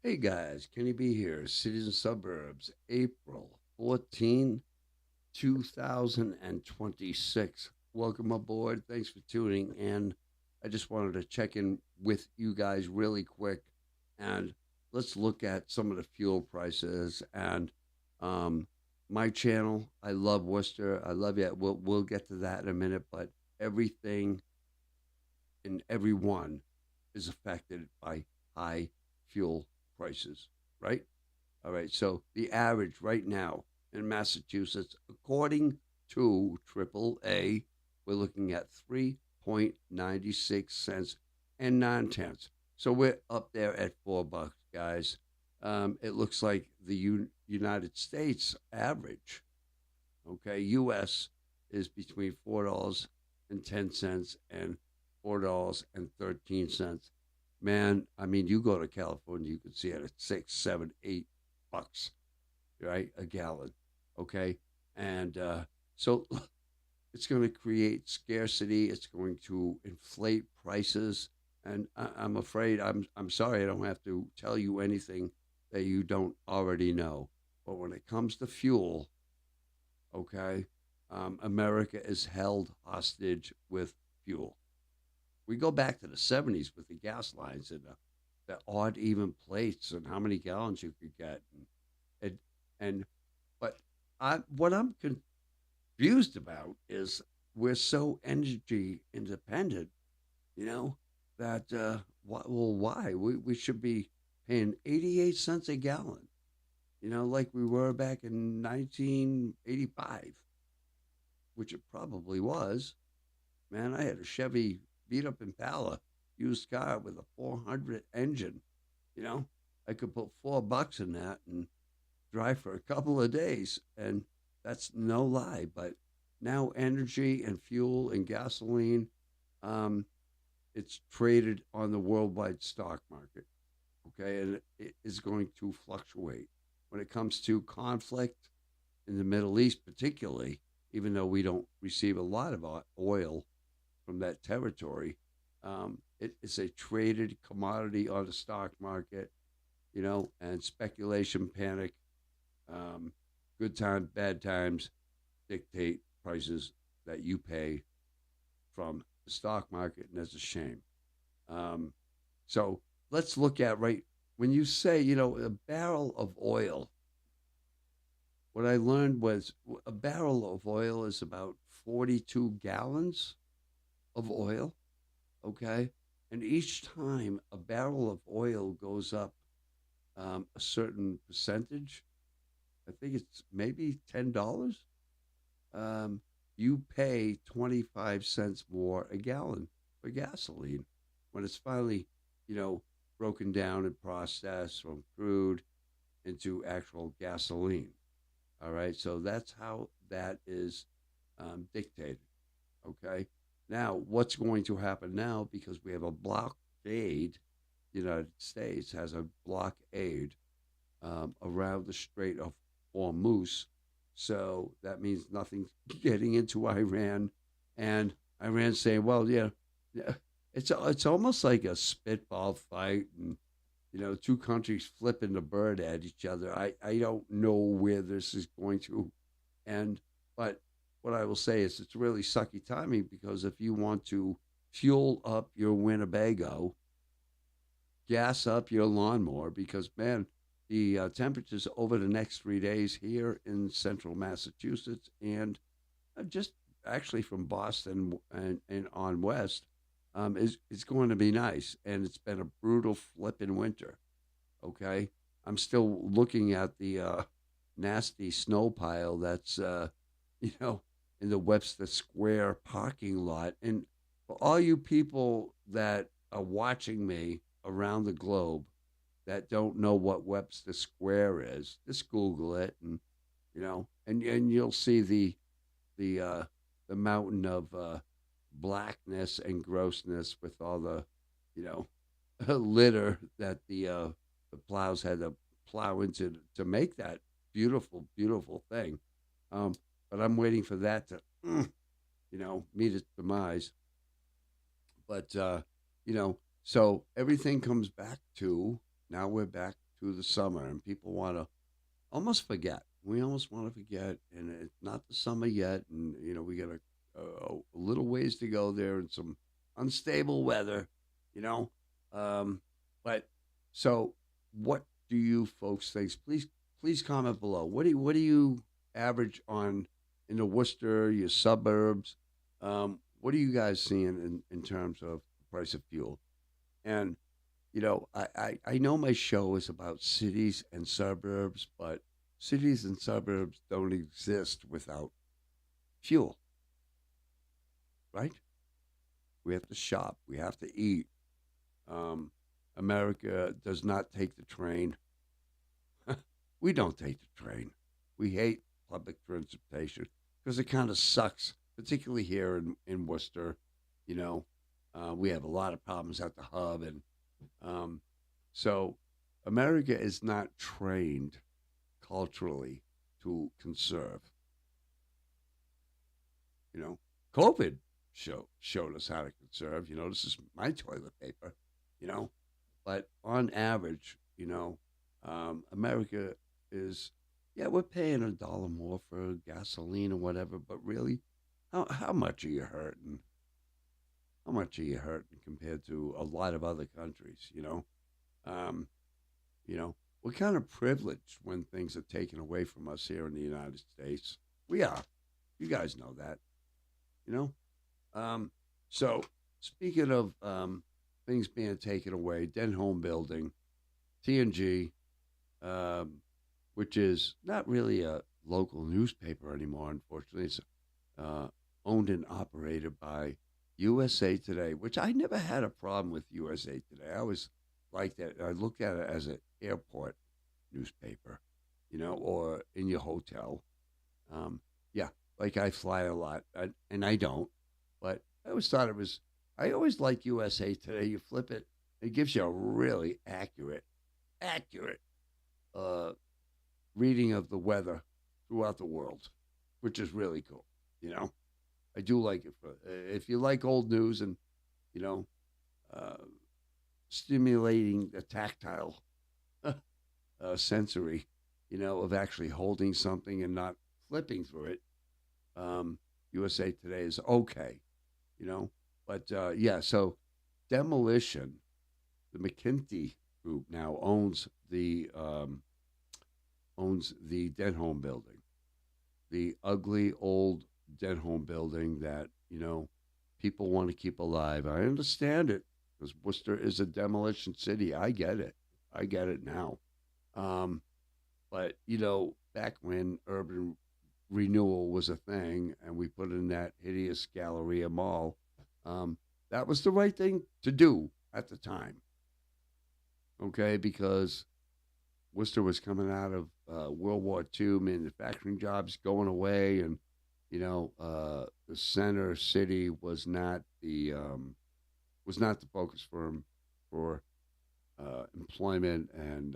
Hey guys, Kenny B here, Cities and Suburbs, April 14, 2026. Welcome aboard. Thanks for tuning in. I just wanted to check in with you guys really quick and let's look at some of the fuel prices and um, my channel. I love Worcester. I love you. We'll get to that in a minute, but everything and everyone is affected by high fuel prices, right? All right. So the average right now in Massachusetts, according to AAA, we're looking at 3.96 cents and 9 tenths. So we're up there at $4, guys. It looks like the United States average, okay, U.S. is between $4.10 and $4.13. Man, I mean, you go to California, you can see it at 6, 7, $8, right, a gallon. Okay, and so it's going to create scarcity. It's going to inflate prices, and I'm afraid I'm sorry I don't have to tell you anything that you don't already know. But when it comes to fuel, okay, America is held hostage with fuel. We go back to the 70s with the gas lines and the odd even plates and how many gallons you could get. And, and but what I'm confused about is we're so energy independent, you know, that, why? We should be paying 88 cents a gallon, like we were back in 1985, which it probably was. Man, I had a Chevy beat up Impala used car with a 400 engine. You know, I could put $4 in that and drive for a couple of days, and that's no lie. But now energy and fuel and gasoline, um, it's traded on the worldwide stock market. Okay, and it is going to fluctuate when it comes to conflict in the Middle East, particularly. Even though we don't receive a lot of oil from that territory. It is a traded commodity on the stock market, and speculation, panic, um, good times, bad times dictate prices that you pay from the stock market, and that's a shame. Um, so let's look at right when you say, a barrel of oil. What I learned was a barrel of oil is about 42 gallons of oil. Okay. And each time a barrel of oil goes up a certain percentage, I think it's maybe $10, um, you pay 25 cents more a gallon for gasoline when it's finally, you know, broken down and processed from crude into actual gasoline. All right. So that's how that is dictated. Okay. Now, what's going to happen now because we have a blockade? The United States has a blockade around the Strait of Hormuz. So that means nothing's getting into Iran. And Iran saying, well, yeah, yeah, it's almost like a spitball fight. And, two countries flipping the bird at each other. I don't know where this is going to end. But what I will say is it's really sucky timing because if you want to fuel up your Winnebago, gas up your lawnmower, because man, the temperatures over the next 3 days here in central Massachusetts and just actually from Boston and on west is going to be nice. And it's been a brutal flipping winter. Okay. I'm still looking at the nasty snow pile that's, you know, in the Webster Square parking lot. And for all you people that are watching me around the globe that don't know what Webster Square is, just Google it and, and you'll see the, uh, the mountain of blackness and grossness with all the, you know, litter that the plows had to plow into to make that beautiful, beautiful thing. Um, but I'm waiting for that to, meet its demise. But so everything comes back to now we're back to the summer, and people want to almost forget. We almost want to forget, and it's not the summer yet, and we got a little ways to go there, and some unstable weather, you know. Um, but so, what do you folks think? Please comment below. What do you average on in the Worcester, your suburbs? What are you guys seeing in terms of the price of fuel? And I know my show is about cities and suburbs, but cities and suburbs don't exist without fuel, right? We have to shop, we have to eat. Um, America does not take the train. We don't take the train. We hate public transportation because it kind of sucks, particularly here in Worcester. You know, we have a lot of problems at the hub, and um, so America is not trained culturally to conserve. You know, COVID showed us how to conserve. This is my toilet paper. You know, but on average, America is, yeah, we're paying $1 more for gasoline or whatever, but really, how much are you hurting? How much are you hurting compared to a lot of other countries? Um, you know, we're kind of privileged when things are taken away from us here in the United States. We are. You guys know that. You know. Um, so speaking of things being taken away, Den Home Building, TNG, um, which is not really a local newspaper anymore. Unfortunately, it's uh, owned and operated by USA Today, which I never had a problem with USA Today. I always liked that. I looked at it as an airport newspaper, or in your hotel. Um, yeah, like I fly a lot, and I don't, but I always thought it was. I always like USA Today. You flip it, it gives you a really accurate uh, reading of the weather throughout the world, which is really cool. You know, I do like it. If you like old news and you know, uh, stimulating the tactile sensory, of actually holding something and not flipping through it. Um, USA Today is okay, you know, but yeah. So Demolition, the McKinsey Group now owns the Denholm building, the ugly old Denholm building that people want to keep alive. I understand it because Worcester is a demolition city. I get it. I get it now. Um, but back when urban renewal was a thing, and we put in that hideous Galleria Mall, um, that was the right thing to do at the time. Okay, because Worcester was coming out of World War II, manufacturing jobs going away, and the center city was not the focus for employment, and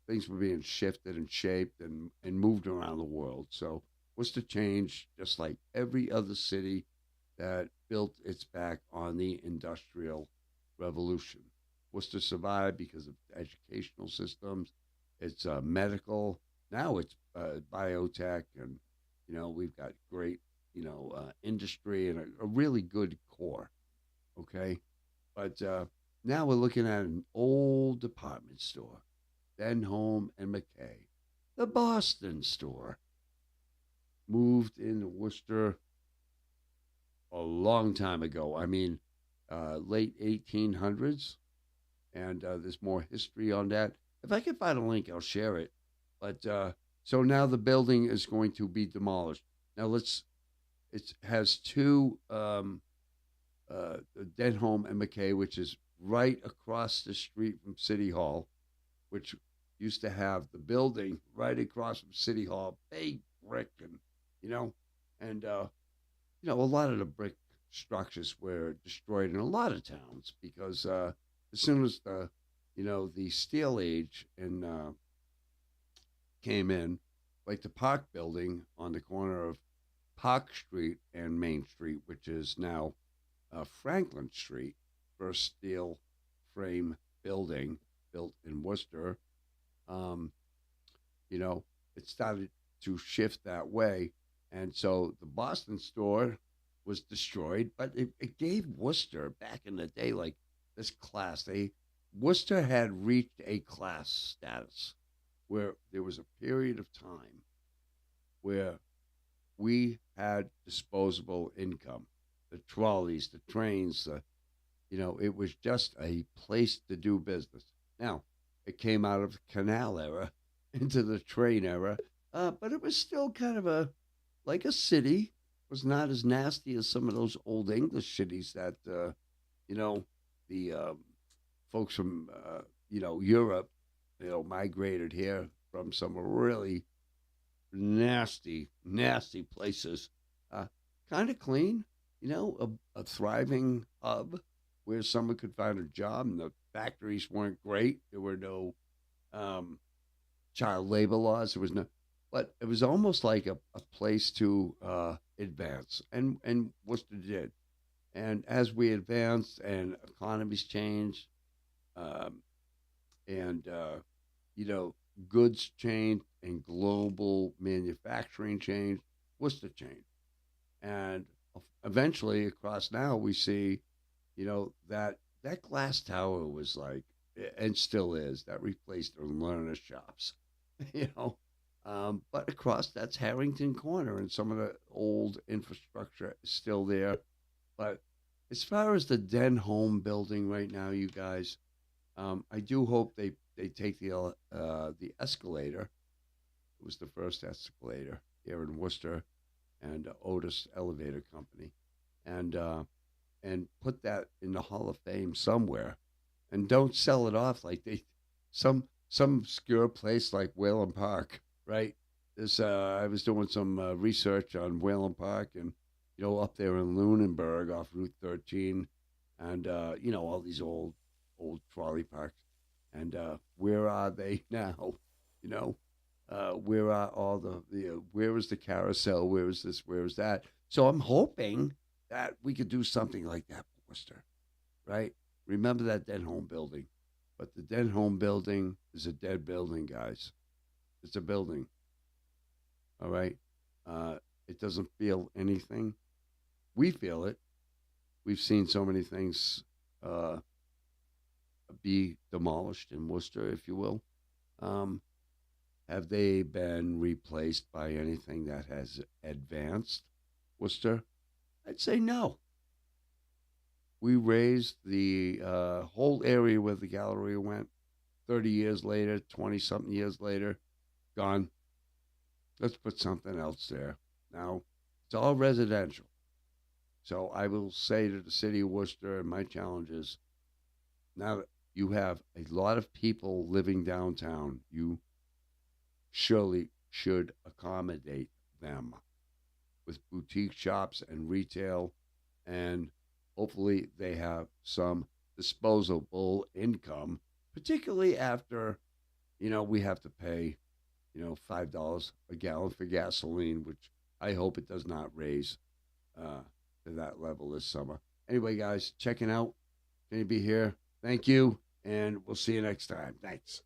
things were being shifted and shaped and moved around the world. So Worcester changed just like every other city that built its back on the industrial revolution. Worcester survived because of educational systems. It's medical. Now it's biotech, and we've got great industry and a really good core. Okay, but now we're looking at an old department store, Denholm and McKay, the Boston store, moved in Worcester a long time ago. I mean, late 1800s, and there's more history on that. If I can find a link, I'll share it. But so now the building is going to be demolished. Now it has two, Denholm and McKay, which is right across the street from City Hall, which used to have the building right across from City Hall, big brick, and you know, and a lot of the brick structures were destroyed in a lot of towns because as soon as the steel age came in, like the Park building on the corner of Park Street and Main Street, which is now Franklin Street, first steel frame building built in Worcester. Um, you know, it started to shift that way. And so the Boston store was destroyed, but it gave Worcester back in the day like this class. Worcester had reached a class status where there was a period of time where we had disposable income. The trolleys, the trains, it was just a place to do business. Now, it came out of the canal era into the train era, but it was still kind of like a city. It was not as nasty as some of those old English cities that, you know, the folks from, Europe, migrated here from some really nasty, nasty places. Uh, kind of clean, a thriving hub where someone could find a job, and the factories weren't great. There were no um, child labor laws. There was no, but it was almost like a place to advance, and Worcester did. And as we advanced and economies changed, um, and you know, goods changed and global manufacturing changed, Worcester changed. And eventually across now we see, that glass tower was like, and still is, that replaced the learner shops, you know. But across that's Harrington Corner, and some of the old infrastructure is still there. But as far as the Den Home building right now, you guys, I do hope they take the escalator. It was the first escalator here in Worcester, and Otis Elevator Company, and put that in the Hall of Fame somewhere, and don't sell it off like some obscure place like Whalen Park, right? This I was doing some research on Whalen Park, and up there in Lunenburg off Route 13, and all these old trolley parks, and where are they now? You know, where are all where is the carousel? Where is this? Where is that? So I'm hoping that we could do something like that, Worcester, right? Remember that dead home building, but the dead home building is a dead building, guys. It's a building, all right. It doesn't feel anything. We feel it. We've seen so many things uh, be demolished in Worcester, if you will. Um, have they been replaced by anything that has advanced Worcester? I'd say no. We raised the whole area where the gallery went 30 years later, 20 something years later, gone. Let's put something else there. Now, it's all residential. So I will say to the city of Worcester, and my challenge is, now that you have a lot of people living downtown, you surely should accommodate them with boutique shops and retail, and hopefully they have some disposable income, particularly after, we have to pay, $5 a gallon for gasoline, which I hope it does not raise uh, to that level this summer. Anyway, guys, checking out. Can you be here? Thank you, and we'll see you next time. Thanks.